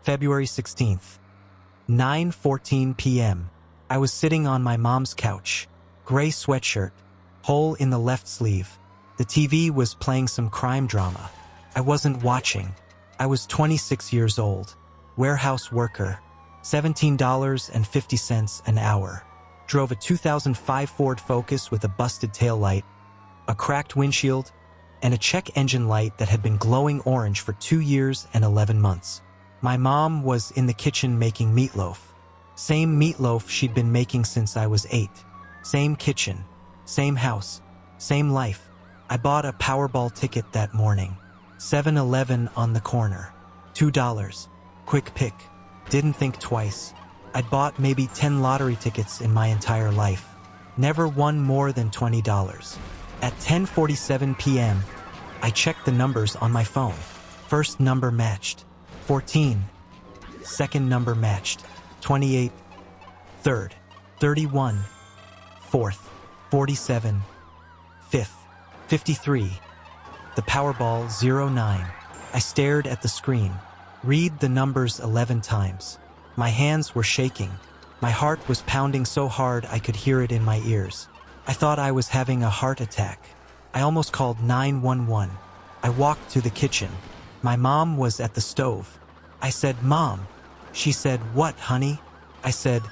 February 16th, 9:14 p.m. I was sitting on my mom's couch. Gray sweatshirt, hole in the left sleeve. The TV was playing some crime drama. I wasn't watching. I was 26 years old. Warehouse worker. $17.50 an hour. Drove a 2005 Ford Focus with a busted taillight, a cracked windshield, and a check engine light that had been glowing orange for 2 years and 11 months. My mom was in the kitchen making meatloaf. Same meatloaf she'd been making since I was 8. Same kitchen, same house, same life. I bought a Powerball ticket that morning. 7-Eleven on the corner. $2. Quick pick. Didn't think twice. I'd bought maybe 10 lottery tickets in my entire life. Never won more than $20. At 10:47 p.m., I checked the numbers on my phone. First number matched. 14. Second number matched. 28. Third. 31. Fourth. 47. Fifth. 53. The Powerball 09. I stared at the screen. Read the numbers 11 times. My hands were shaking. My heart was pounding so hard I could hear it in my ears. I thought I was having a heart attack. I almost called 911. I walked to the kitchen. My mom was at the stove. I said, "Mom." She said, "What, honey?" I said,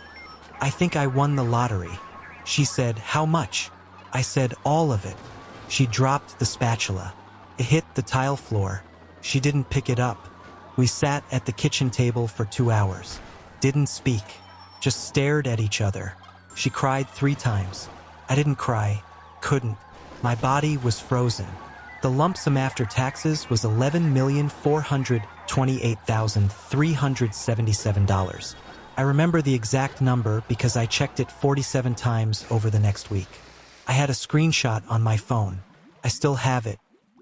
"I think I won the lottery." She said, "How much?" I said, "All of it." She dropped the spatula. It hit the tile floor. She didn't pick it up. We sat at the kitchen table for 2 hours. Didn't speak. Just stared at each other. She cried 3 times. I didn't cry. Couldn't. My body was frozen. The lump sum after taxes was $11,428,377. I remember the exact number because I checked it 47 times over the next week. I had a screenshot on my phone. I still have it.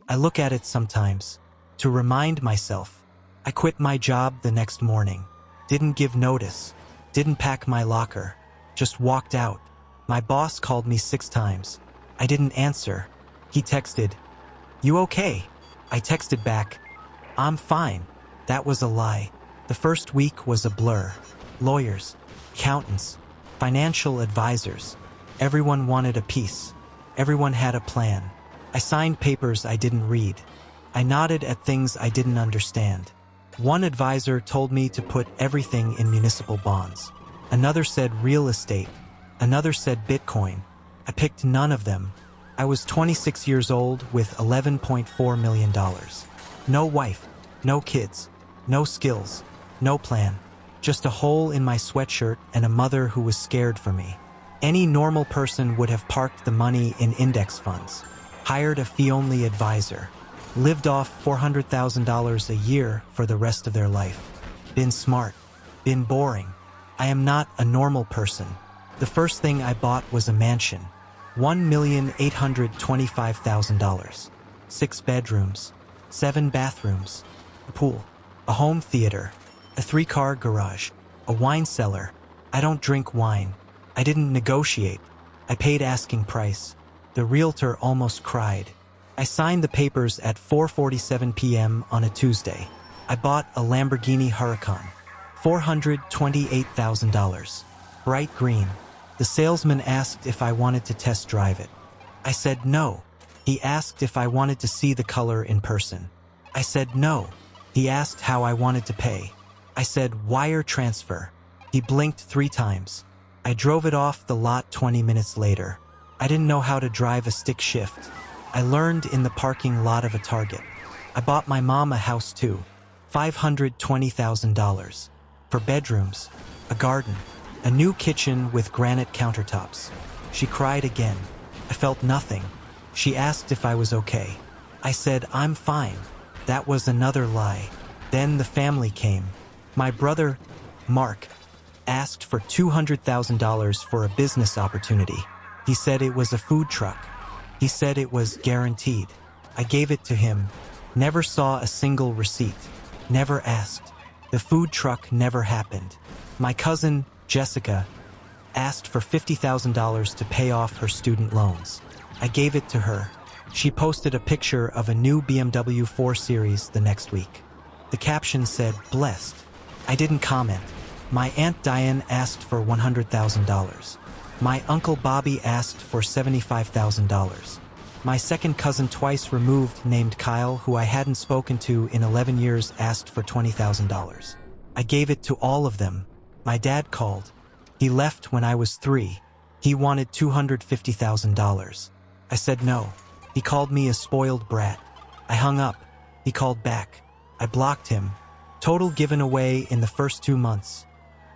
I look at it sometimes. To remind myself. I quit my job the next morning. Didn't give notice. Didn't pack my locker. Just walked out. My boss called me 6 times. I didn't answer. He texted, "You okay?" I texted back, "I'm fine." That was a lie. The first week was a blur. Lawyers, accountants, financial advisors. Everyone wanted a piece. Everyone had a plan. I signed papers I didn't read. I nodded at things I didn't understand. One advisor told me to put everything in municipal bonds. Another said real estate. Another said Bitcoin. I picked none of them. I was 26 years old with $11.4 million. No wife, no kids, no skills, no plan. Just a hole in my sweatshirt and a mother who was scared for me. Any normal person would have parked the money in index funds, hired a fee-only advisor, lived off $400,000 a year for the rest of their life. Been smart. Been boring. I am not a normal person. The first thing I bought was a mansion. $1,825,000. 6 bedrooms. 7 bathrooms. A pool. A home theater. A 3-car garage. A wine cellar. I don't drink wine. I didn't negotiate. I paid asking price. The realtor almost cried. I signed the papers at 4:47 p.m. on a Tuesday. I bought a Lamborghini Huracan. $428,000. Bright green. The salesman asked if I wanted to test drive it. I said no. He asked if I wanted to see the color in person. I said no. He asked how I wanted to pay. I said wire transfer. He blinked 3 times. I drove it off the lot 20 minutes later. I didn't know how to drive a stick shift. I learned in the parking lot of a Target. I bought my mom a house too. $520,000. For bedrooms, a garden, a new kitchen with granite countertops. She cried again. I felt nothing. She asked if I was okay. I said, "I'm fine." That was another lie. Then the family came. My brother, Mark, asked for $200,000 for a business opportunity. He said it was a food truck. He said it was guaranteed. I gave it to him. Never saw a single receipt. Never asked. The food truck never happened. My cousin, Jessica, asked for $50,000 to pay off her student loans. I gave it to her. She posted a picture of a new BMW 4 Series the next week. The caption said, "Blessed." I didn't comment. My Aunt Diane asked for $100,000. My Uncle Bobby asked for $75,000. My second cousin twice removed named Kyle, who I hadn't spoken to in 11 years, asked for $20,000. I gave it to all of them. My dad called. He left when I was 3. He wanted $250,000. I said no. He called me a spoiled brat. I hung up. He called back. I blocked him. Total given away in the first 2 months,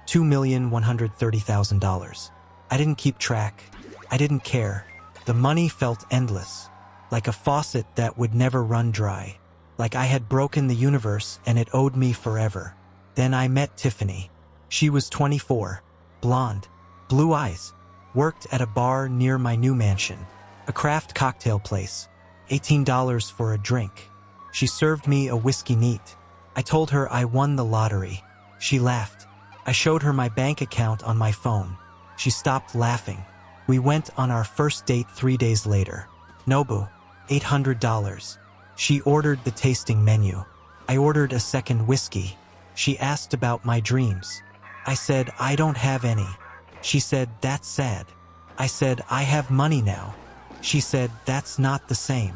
$2,130,000. I didn't keep track. I didn't care. The money felt endless, like a faucet that would never run dry, like I had broken the universe and it owed me forever. Then I met Tiffany. She was 24, blonde, blue eyes, worked at a bar near my new mansion, a craft cocktail place, $18 for a drink. She served me a whiskey neat. I told her I won the lottery. She laughed. I showed her my bank account on my phone. She stopped laughing. We went on our first date 3 days later. Nobu, $800. She ordered the tasting menu. I ordered a second whiskey. She asked about my dreams. I said, I don't have any. She said, that's sad. I said, I have money now. She said, that's not the same.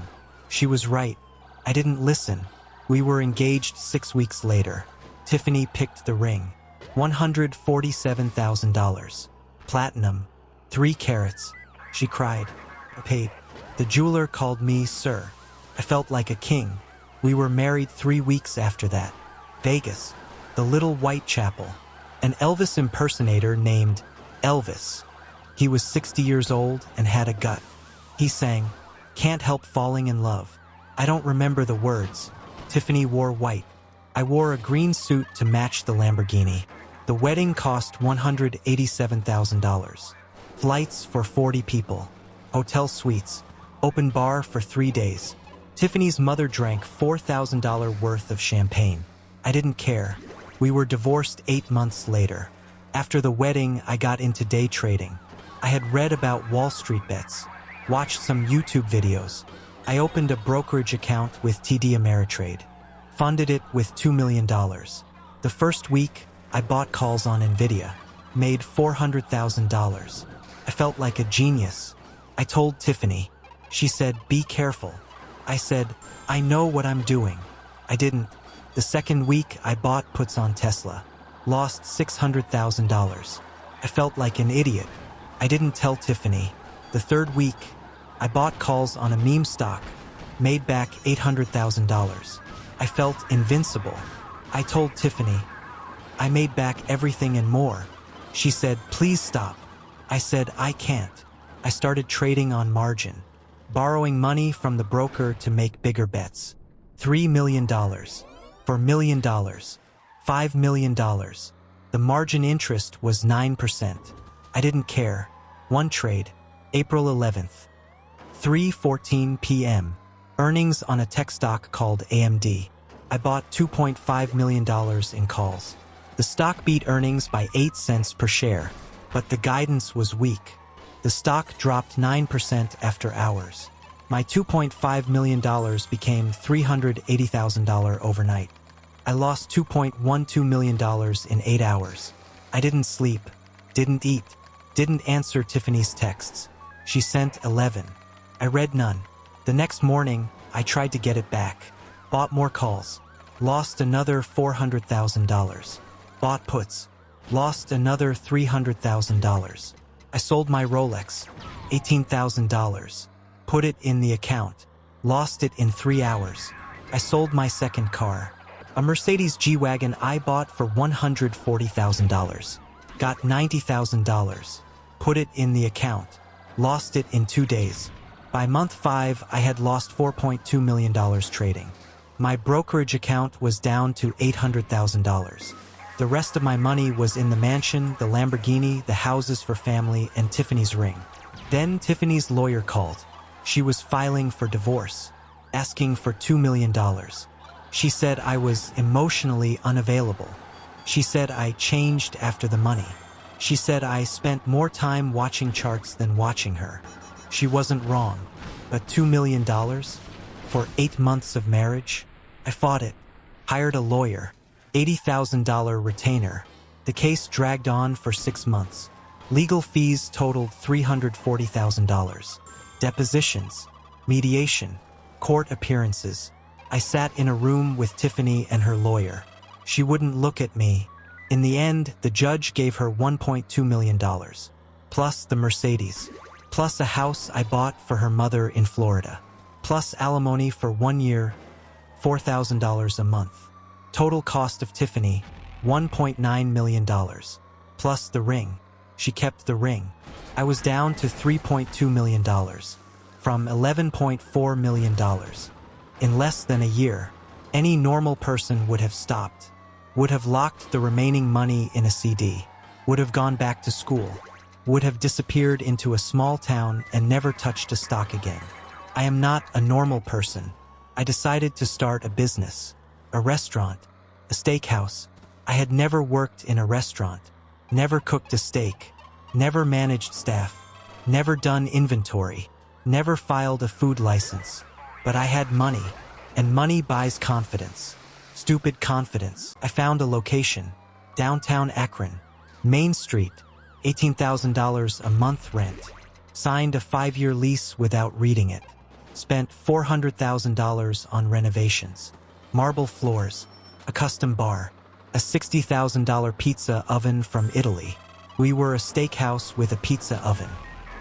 She was right. I didn't listen. We were engaged 6 weeks later. Tiffany picked the ring. $147,000. Platinum. 3 carats. She cried. I paid. The jeweler called me sir. I felt like a king. We were married 3 weeks after that. Vegas. The Little White Chapel. An Elvis impersonator named Elvis. He was 60 years old and had a gut. He sang, "Can't Help Falling in Love." I don't remember the words. Tiffany wore white. I wore a green suit to match the Lamborghini. The wedding cost $187,000. Flights for 40 people. Hotel suites. Open bar for 3 days. Tiffany's mother drank $4,000 worth of champagne. I didn't care. We were divorced 8 months later. After the wedding, I got into day trading. I had read about Wall Street bets, watched some YouTube videos. I opened a brokerage account with TD Ameritrade, funded it with $2 million. The first week, I bought calls on Nvidia, made $400,000. I felt like a genius. I told Tiffany. She said, be careful. I said, I know what I'm doing. I didn't. The second week, I bought puts on Tesla, lost $600,000. I felt like an idiot. I didn't tell Tiffany. The third week, I bought calls on a meme stock, made back $800,000. I felt invincible. I told Tiffany. I made back everything and more. She said, please stop. I said, I can't. I started trading on margin, borrowing money from the broker to make bigger bets. $3 million, $4 million, $5 million. The margin interest was 9%. I didn't care. One trade, April 11th, 3:14 p.m. Earnings on a tech stock called AMD. I bought $2.5 million in calls. The stock beat earnings by 8 cents per share, but the guidance was weak. The stock dropped 9% after hours. My $2.5 million became $380,000 overnight. I lost $2.12 million in 8 hours. I didn't sleep, didn't eat, didn't answer Tiffany's texts. She sent 11. I read none. The next morning, I tried to get it back. Bought more calls. Lost another $400,000. Bought puts. Lost another $300,000. I sold my Rolex. $18,000. Put it in the account. Lost it in 3 hours. I sold my second car. A Mercedes G-Wagon I bought for $140,000. Got $90,000. Put it in the account. Lost it in 2 days. By month 5, I had lost $4.2 million trading. My brokerage account was down to $800,000. The rest of my money was in the mansion, the Lamborghini, the houses for family, and Tiffany's ring. Then Tiffany's lawyer called. She was filing for divorce, asking for $2 million. She said I was emotionally unavailable. She said I changed after the money. She said I spent more time watching charts than watching her. She wasn't wrong, but $2 million? For 8 months of marriage? I fought it, hired a lawyer, $80,000 retainer. The case dragged on for 6 months. Legal fees totaled $340,000. Depositions, mediation, court appearances. I sat in a room with Tiffany and her lawyer. She wouldn't look at me. In the end, the judge gave her $1.2 million, plus the Mercedes, plus a house I bought for her mother in Florida, plus alimony for 1 year, $4,000 a month. Total cost of Tiffany, $1.9 million, plus the ring. She kept the ring. I was down to $3.2 million, from $11.4 million. In less than a year, any normal person would have stopped, would have locked the remaining money in a CD, would have gone back to school, would have disappeared into a small town and never touched a stock again. I am not a normal person. I decided to start a business, a restaurant, a steakhouse. I had never worked in a restaurant, never cooked a steak, never managed staff, never done inventory, never filed a food license. But I had money, and money buys confidence. Stupid confidence. I found a location, downtown Akron, Main Street, $18,000 a month rent. Signed a 5-year lease without reading it. Spent $400,000 on renovations. Marble floors, a custom bar, a $60,000 pizza oven from Italy. We were a steakhouse with a pizza oven.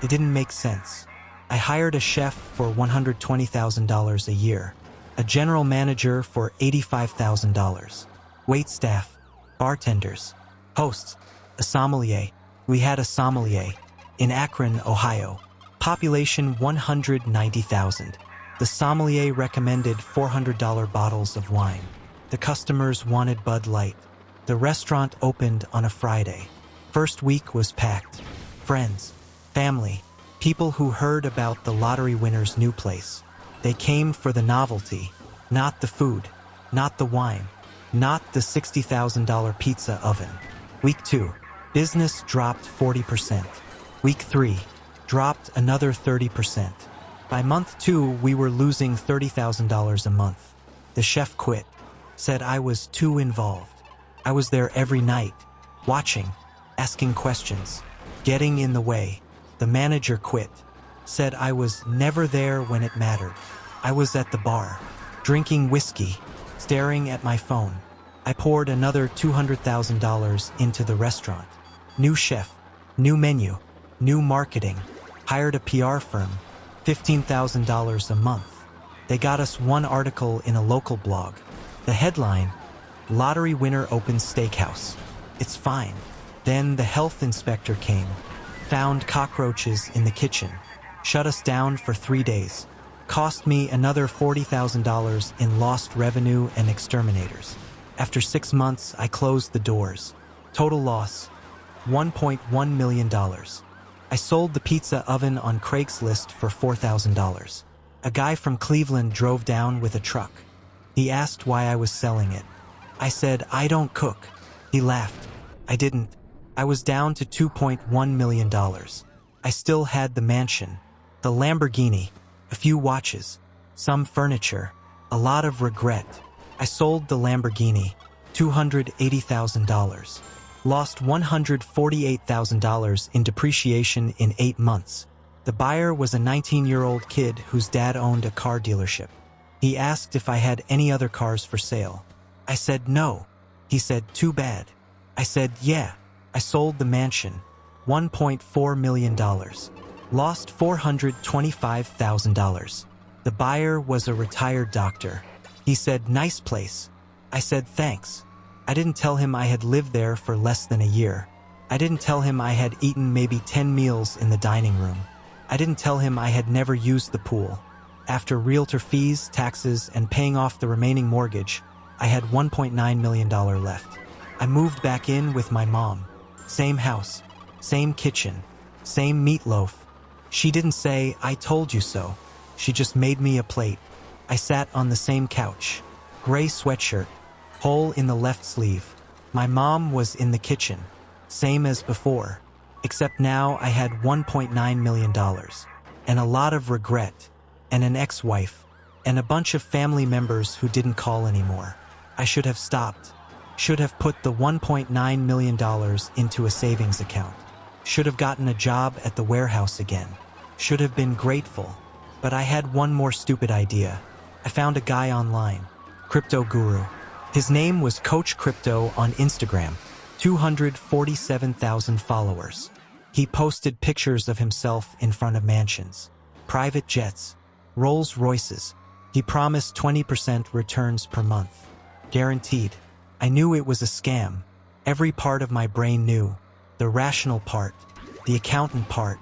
It didn't make sense. I hired a chef for $120,000 a year, a general manager for $85,000, wait staff, bartenders, hosts, a sommelier. We had a sommelier in Akron, Ohio. Population 190,000. The sommelier recommended $400 bottles of wine. The customers wanted Bud Light. The restaurant opened on a Friday. First week was packed. Friends, family, people who heard about the lottery winner's new place. They came for the novelty, not the food, not the wine, not the $60,000 pizza oven. Week 2, business dropped 40%. Week 3, dropped another 30%. By month 2, we were losing $30,000 a month. The chef quit, said I was too involved. I was there every night, watching, asking questions, getting in the way. The manager quit, said I was never there when it mattered. I was at the bar, drinking whiskey, staring at my phone. I poured another $200,000 into the restaurant. New chef, new menu, new marketing, hired a PR firm, $15,000 a month. They got us one article in a local blog. The headline, Lottery Winner Opens Steakhouse. It's fine. Then the health inspector came, found cockroaches in the kitchen, shut us down for 3 days, cost me another $40,000 in lost revenue and exterminators. After 6 months, I closed the doors. Total loss, $1.1 million. I sold the pizza oven on Craigslist for $4,000. A guy from Cleveland drove down with a truck. He asked why I was selling it. I said, I don't cook. He laughed. I didn't. I was down to $2.1 million. I still had the mansion, the Lamborghini, a few watches, some furniture, a lot of regret. I sold the Lamborghini, $280,000. Lost $148,000 in depreciation in 8 months. The buyer was a 19-year-old kid whose dad owned a car dealership. He asked if I had any other cars for sale. I said no. He said, too bad. I said, yeah. I sold the mansion, $1.4 million. Lost $425,000. The buyer was a retired doctor. He said, nice place. I said, thanks. I didn't tell him I had lived there for less than a year. I didn't tell him I had eaten maybe 10 meals in the dining room. I didn't tell him I had never used the pool. After realtor fees, taxes, and paying off the remaining mortgage, I had $1.9 million left. I moved back in with my mom. Same house, same kitchen, same meatloaf. She didn't say, I told you so. She just made me a plate. I sat on the same couch. Gray sweatshirt, hole in the left sleeve. My mom was in the kitchen, same as before, except now I had $1.9 million, and a lot of regret, and an ex-wife, and a bunch of family members who didn't call anymore. I should have stopped. Should have put the $1.9 million into a savings account. Should have gotten a job at the warehouse again. Should have been grateful. But I had one more stupid idea. I found a guy online, Crypto Guru. His name was Coach Crypto on Instagram, 247,000 followers. He posted pictures of himself in front of mansions, private jets, Rolls Royces. He promised 20% returns per month. Guaranteed. I knew it was a scam. Every part of my brain knew. The rational part, the accountant part,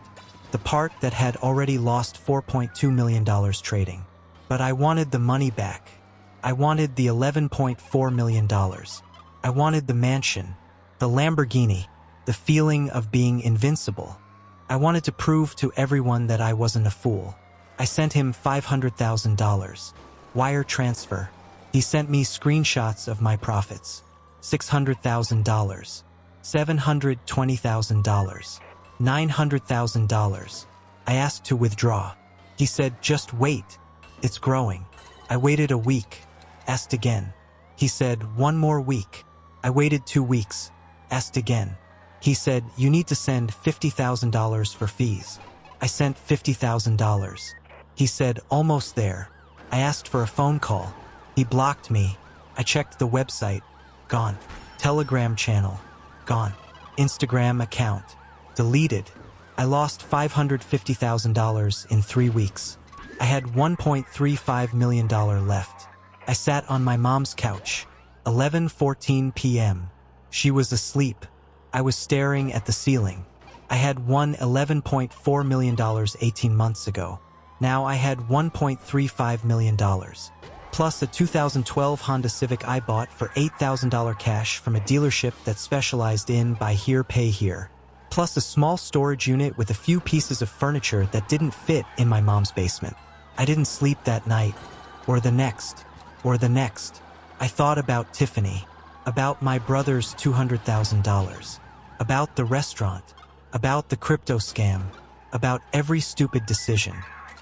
the part that had already lost $4.2 million trading. But I wanted the money back. I wanted the $11.4 million. I wanted the mansion, the Lamborghini, the feeling of being invincible. I wanted to prove to everyone that I wasn't a fool. I sent him $500,000. Wire transfer. He sent me screenshots of my profits. $600,000. $720,000. $900,000. I asked to withdraw. He said, just wait. It's growing. I waited a week. Asked again. He said, one more week. I waited 2 weeks. Asked again. He said, you need to send $50,000 for fees. I sent $50,000. He said, almost there. I asked for a phone call. He blocked me. I checked the website. Gone. Telegram channel. Gone. Instagram account. Deleted. I lost $550,000 in 3 weeks. I had $1.35 million left. I sat on my mom's couch. 11:14 p.m. She was asleep. I was staring at the ceiling. I had won $11.4 million 18 months ago. Now I had $1.35 million. Plus a 2012 Honda Civic I bought for $8,000 cash from a dealership that specialized in buy here, pay here. Plus a small storage unit with a few pieces of furniture that didn't fit in my mom's basement. I didn't sleep that night, or the next, or the next. I thought about Tiffany, about my brother's $200,000, about the restaurant, about the crypto scam, about every stupid decision,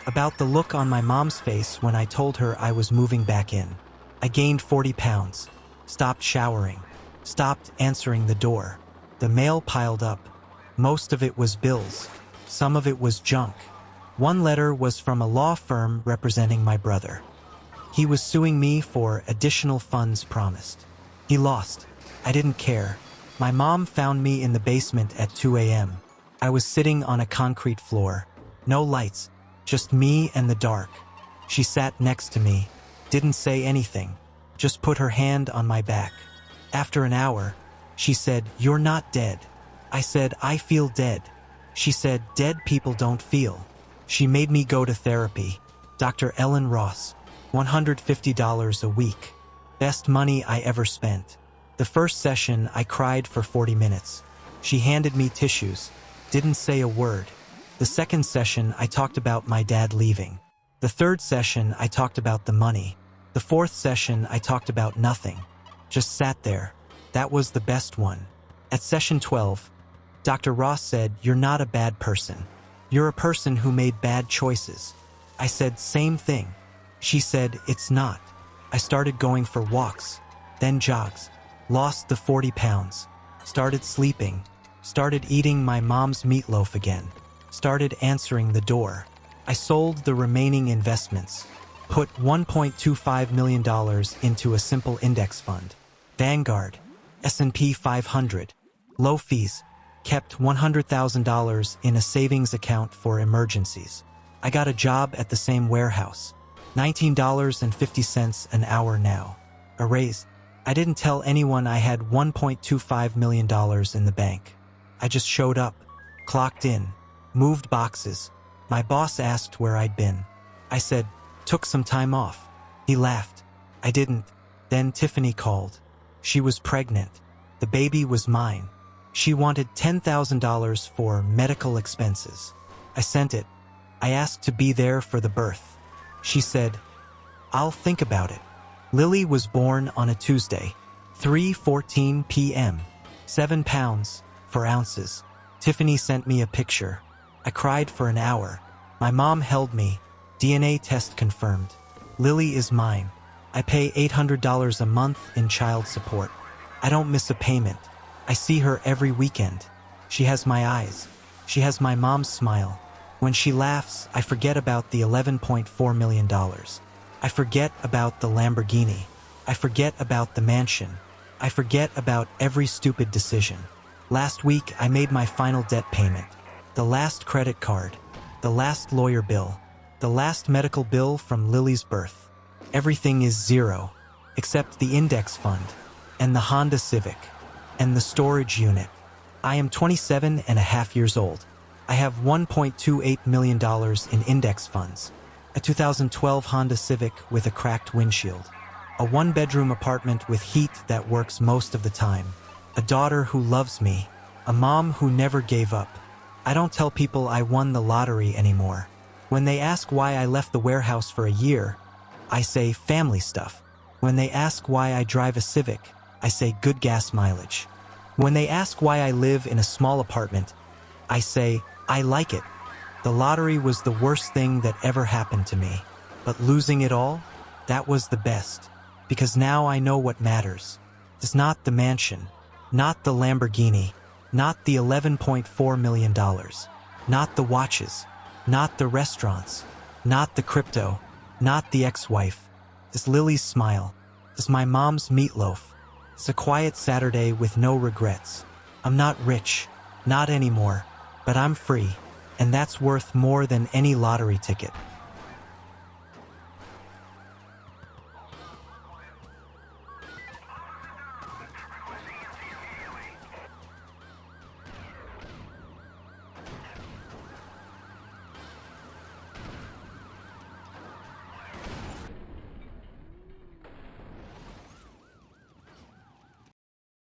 about the look on my mom's face when I told her I was moving back in. I gained 40 pounds, stopped showering, stopped answering the door. The mail piled up. Most of it was bills. Some of it was junk. One letter was from a law firm representing my brother. He was suing me for additional funds promised. He lost. I didn't care. My mom found me in the basement at 2 a.m. I was sitting on a concrete floor. No lights, just me and the dark. She sat next to me, didn't say anything, just put her hand on my back. After an hour, she said, "You're not dead." I said, "I feel dead." She said, "Dead people don't feel." She made me go to therapy. Dr. Ellen Ross, $150 a week. Best money I ever spent. The first session, I cried for 40 minutes. She handed me tissues, didn't say a word. The second session, I talked about my dad leaving. The third session, I talked about the money. The fourth session, I talked about nothing. Just sat there. That was the best one. At session 12, Dr. Ross said, "You're not a bad person. You're a person who made bad choices." I said, "Same thing." She said, "It's not." I started going for walks, then jogs, lost the 40 pounds, started sleeping, started eating my mom's meatloaf again, started answering the door. I sold the remaining investments, put $1.25 million into a simple index fund, Vanguard, S&P 500, low fees, kept $100,000 in a savings account for emergencies. I got a job at the same warehouse, $19.50 an hour now. A raise. I didn't tell anyone I had $1.25 million in the bank. I just showed up, clocked in, moved boxes. My boss asked where I'd been. I said, "Took some time off." He laughed. I didn't. Then Tiffany called. She was pregnant. The baby was mine. She wanted $10,000 for medical expenses. I sent it. I asked to be there for the birth. She said, "I'll think about it." Lily was born on a Tuesday, 3:14 p.m., 7 pounds, 4 ounces. Tiffany sent me a picture. I cried for an hour. My mom held me. DNA test confirmed. Lily is mine. I pay $800 a month in child support. I don't miss a payment. I see her every weekend. She has my eyes. She has my mom's smile. When she laughs, I forget about the $11.4 million. I forget about the Lamborghini. I forget about the mansion. I forget about every stupid decision. Last week, I made my final debt payment. The last credit card. The last lawyer bill. The last medical bill from Lily's birth. Everything is zero, except the index fund, and the Honda Civic, and the storage unit. I am 27 and a half years old. I have $1.28 million in index funds, a 2012 Honda Civic with a cracked windshield, a one-bedroom apartment with heat that works most of the time, a daughter who loves me, a mom who never gave up. I don't tell people I won the lottery anymore. When they ask why I left the warehouse for a year, I say family stuff. When they ask why I drive a Civic, I say good gas mileage. When they ask why I live in a small apartment, I say I like it. The lottery was the worst thing that ever happened to me. But losing it all, that was the best. Because now I know what matters. It's not the mansion, not the Lamborghini, not the $11.4 million, not the watches, not the restaurants, not the crypto, not the ex-wife. It's Lily's smile. It's my mom's meatloaf. It's a quiet Saturday with no regrets. I'm not rich, not anymore, but I'm free, and that's worth more than any lottery ticket.